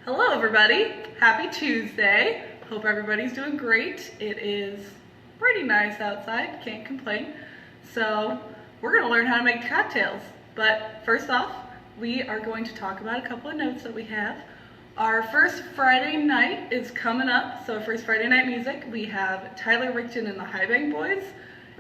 Hello everybody, happy Tuesday. Hope everybody's doing great. It is pretty nice outside, can't complain. So we're gonna learn how to make cocktails. But first off, we are going to talk about a couple of notes that we have. Our first Friday night is coming up. So first Friday night music, we have Tyler Rickton and the High Bank Boys.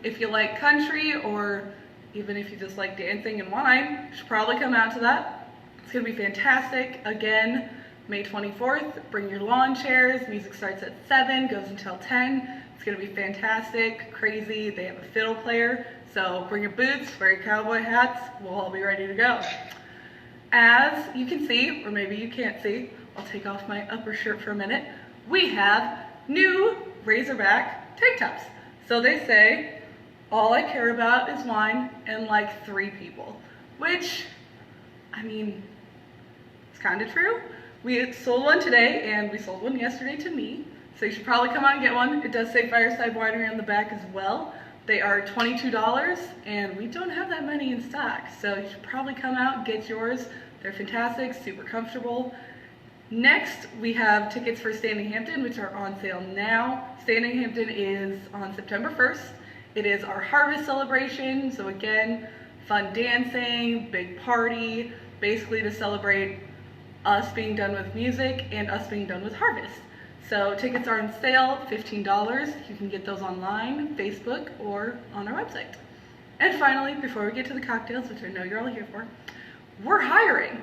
If you like country or even if you just like dancing and wine, you should probably come out to that. It's gonna be fantastic. Again, May 24th, bring your lawn chairs. Music starts at 7, goes until 10. It's gonna be fantastic, crazy. They have a fiddle player, so bring your boots, wear your cowboy hats. We'll all be ready to go. As you can see, or maybe you can't see, I'll take off my upper shirt for a minute. We have new Razorback tank tops. So they say, all I care about is wine and like 3 people, which, I mean, it's kind of true. We sold one today and we sold one yesterday to me, so you should probably come out and get one. It does say Fireside Winery on the back as well. They are $22 and we don't have that many in stock, so you should probably come out and get yours. They're fantastic, super comfortable. Next, we have tickets for Standing Hampton, which are on sale now. Standing Hampton is on September 1st. It is our harvest celebration, so again, fun dancing, big party, basically to celebrate us being done with music and us being done with harvest. So tickets are on sale, $15. You can get those online, Facebook, or on our website. And finally, before we get to the cocktails, which I know you're all here for, we're hiring.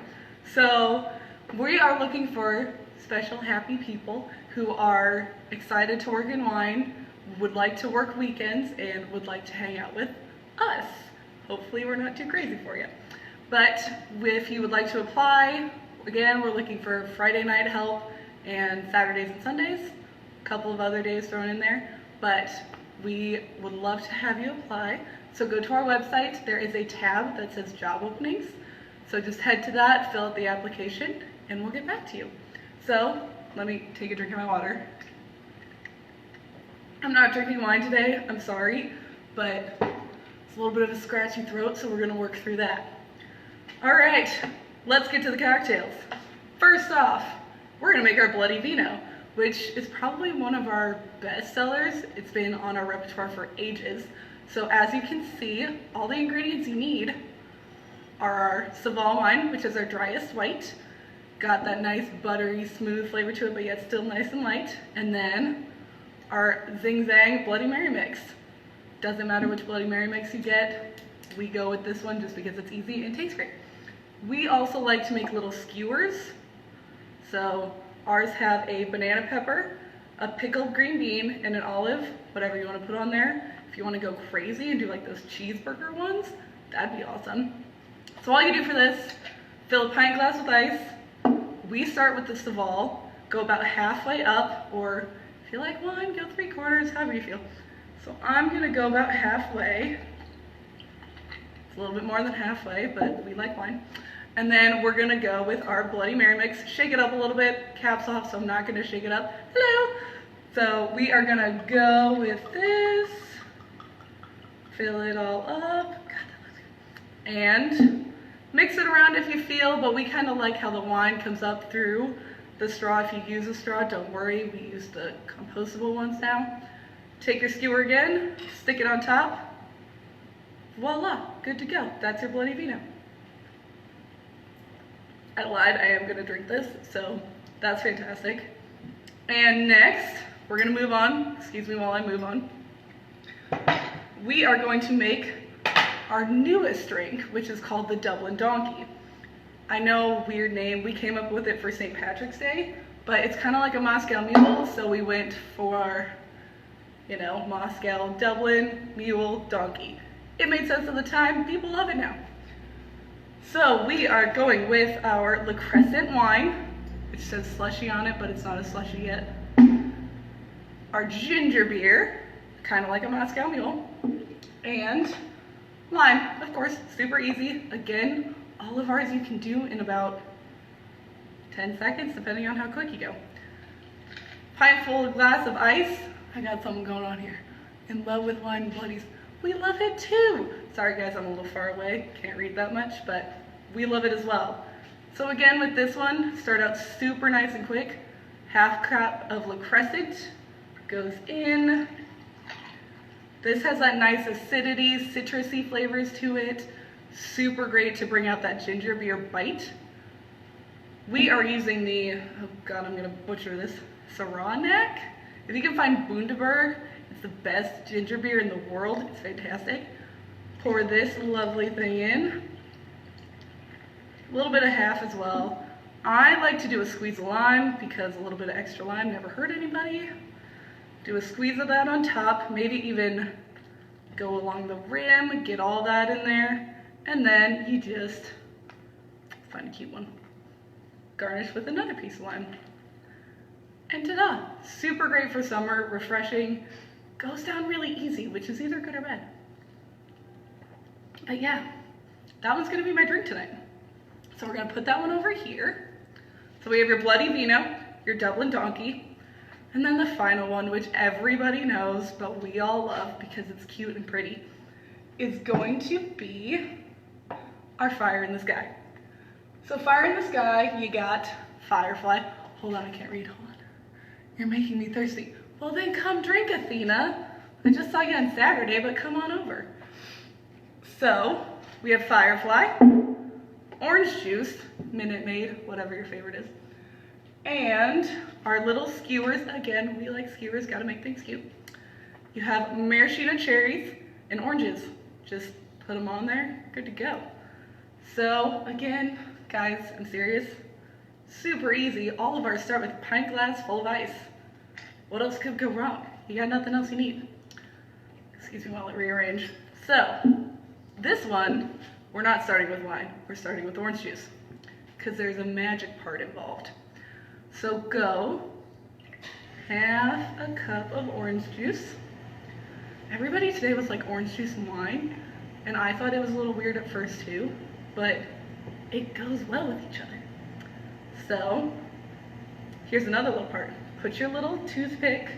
So we are looking for special happy people who are excited to work in wine, would like to work weekends, and would like to hang out with us. Hopefully we're not too crazy for you. But if you would like to apply, again, we're looking for Friday night help and Saturdays and Sundays, a couple of other days thrown in there, but we would love to have you apply. So go to our website, there is a tab that says job openings. So just head to that, fill out the application, and we'll get back to you. So let me take a drink of my water. I'm not drinking wine today, I'm sorry, but it's a little bit of a scratchy throat, so we're gonna work through that. All right. Let's get to the cocktails. First off, we're gonna make our Bloody Vino, which is probably one of our best sellers. It's been on our repertoire for ages. So as you can see, all the ingredients you need are our Seyval wine, which is our driest white. Got that nice buttery, smooth flavor to it, but yet still nice and light. And then our Zing Zang Bloody Mary mix. Doesn't matter which Bloody Mary mix you get, we go with this one just because it's easy and tastes great. We also like to make little skewers. So ours have a banana pepper, a pickled green bean, and an olive, whatever you want to put on there. If you want to go crazy and do like those cheeseburger ones, that'd be awesome. So all you do for this, fill a pint glass with ice. We start with the Seyval, go about halfway up, or if you like wine, go 3/4, however you feel. So I'm gonna go about halfway. It's a little bit more than halfway, but we like wine. And then we're gonna go with our Bloody Mary mix. Shake it up a little bit, caps off, so I'm not gonna shake it up. Hello! So we are gonna go with this. Fill it all up. God, that looks good. And mix it around if you feel, but we kind of like how the wine comes up through the straw. If you use a straw, don't worry, we use the compostable ones now. Take your skewer again, stick it on top. Voila, good to go. That's your Bloody Vino. I lied, I am gonna drink this, so that's fantastic. And next, we're gonna move on. Excuse me while I move on. We are going to make our newest drink, which is called the Dublin Donkey. I know, weird name, we came up with it for St. Patrick's Day, but it's kind of like a Moscow Mule, so we went for, you know, Moscow, Dublin, Mule, Donkey. It made sense at the time, people love it now. So we are going with our LaCrescent wine, which says slushy on it, but it's not a slushy yet. Our ginger beer, kind of like a Moscow Mule, and lime, of course, super easy. Again, all of ours you can do in about 10 seconds, depending on how quick you go. Pint full glass of ice. I got something going on here. In love with wine and bloodies. We love it too. Sorry guys, I'm a little far away, can't read that much, but we love it as well. So again, with this one, start out super nice and quick. Half cup of LaCrescent goes in. This has that nice acidity, citrusy flavors to it. Super great to bring out that ginger beer bite. We are using the, oh God, I'm gonna butcher this, Saranac. If you can find Bundaberg, it's the best ginger beer in the world. It's fantastic. Pour this lovely thing in. A little bit of half as well. I like to do a squeeze of lime because a little bit of extra lime never hurt anybody. Do a squeeze of that on top, maybe even go along the rim, get all that in there, and then you just find a cute one. Garnish with another piece of lime. And ta-da! Super great for summer, refreshing, goes down really easy, which is either good or bad. But yeah, that one's gonna be my drink tonight. So we're gonna put that one over here. So we have your Bloody Vino, your Dublin Donkey, and then the final one, which everybody knows, but we all love because it's cute and pretty, is going to be our Fire in the Sky. So Fire in the Sky, you got Firefly. Hold on, I can't read, hold on. You're making me thirsty. Well then come drink, Athena. I just saw you on Saturday, but come on over. So we have Firefly, orange juice, Minute Maid, whatever your favorite is, and our little skewers. Again, we like skewers, gotta make things cute. You have maraschino cherries and oranges. Just put them on there, good to go. So again, guys, I'm serious, super easy. All of ours start with a pint glass full of ice. What else could go wrong? You got nothing else you need. Excuse me while I rearrange. So this one, we're not starting with wine, we're starting with orange juice because there's a magic part involved. So go half a cup of orange juice. Everybody today was like orange juice and wine, and I thought it was a little weird at first too, but it goes well with each other. So here's another little part. Put your little toothpick,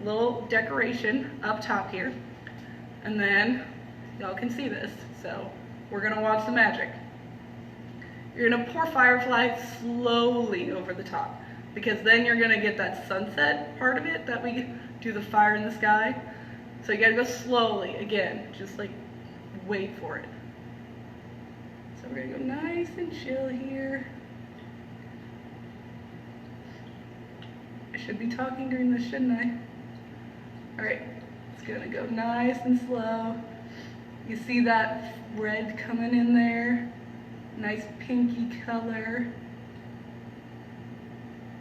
little decoration up top here, and then y'all can see this. So we're gonna watch the magic. You're gonna pour Firefly slowly over the top because then you're gonna get that sunset part of it that we do the fire in the sky. So you gotta go slowly, again, just like wait for it. So we're gonna go nice and chill here. I should be talking during this, shouldn't I? All right, it's gonna go nice and slow. You see that red coming in there? Nice pinky color.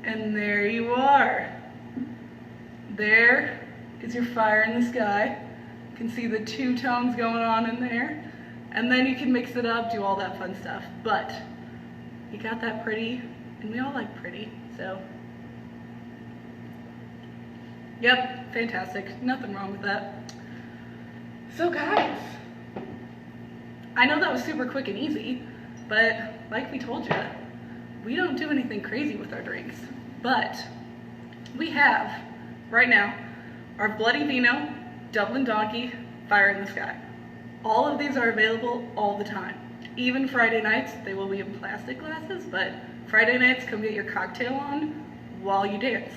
And there you are. There is your fire in the sky. You can see the two tones going on in there. And then you can mix it up, do all that fun stuff. But you got that pretty, and we all like pretty, so. Yep, fantastic, nothing wrong with that. So guys, I know that was super quick and easy, but like we told you, we don't do anything crazy with our drinks. But we have, right now, our Bloody Vino, Dublin Donkey, Fire in the Sky. All of these are available all the time. Even Friday nights, they will be in plastic glasses, but Friday nights, come get your cocktail on while you dance.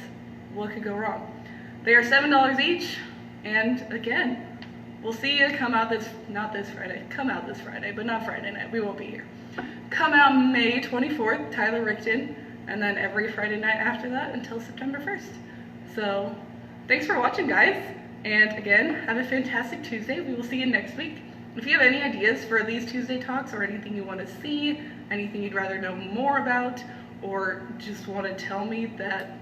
What could go wrong? They are $7 each, and again, we'll see you come out not this Friday, come out this Friday, but not Friday night, we won't be here. Come out May 24th, Tyler Rickton, and then every Friday night after that until September 1st. So, thanks for watching, guys, and again, have a fantastic Tuesday. We will see you next week. If you have any ideas for these Tuesday talks or anything you want to see, anything you'd rather know more about, or just want to tell me that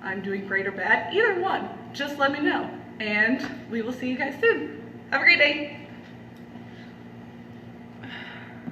I'm doing great or bad, either one, just let me know. And we will see you guys soon. Have a great day.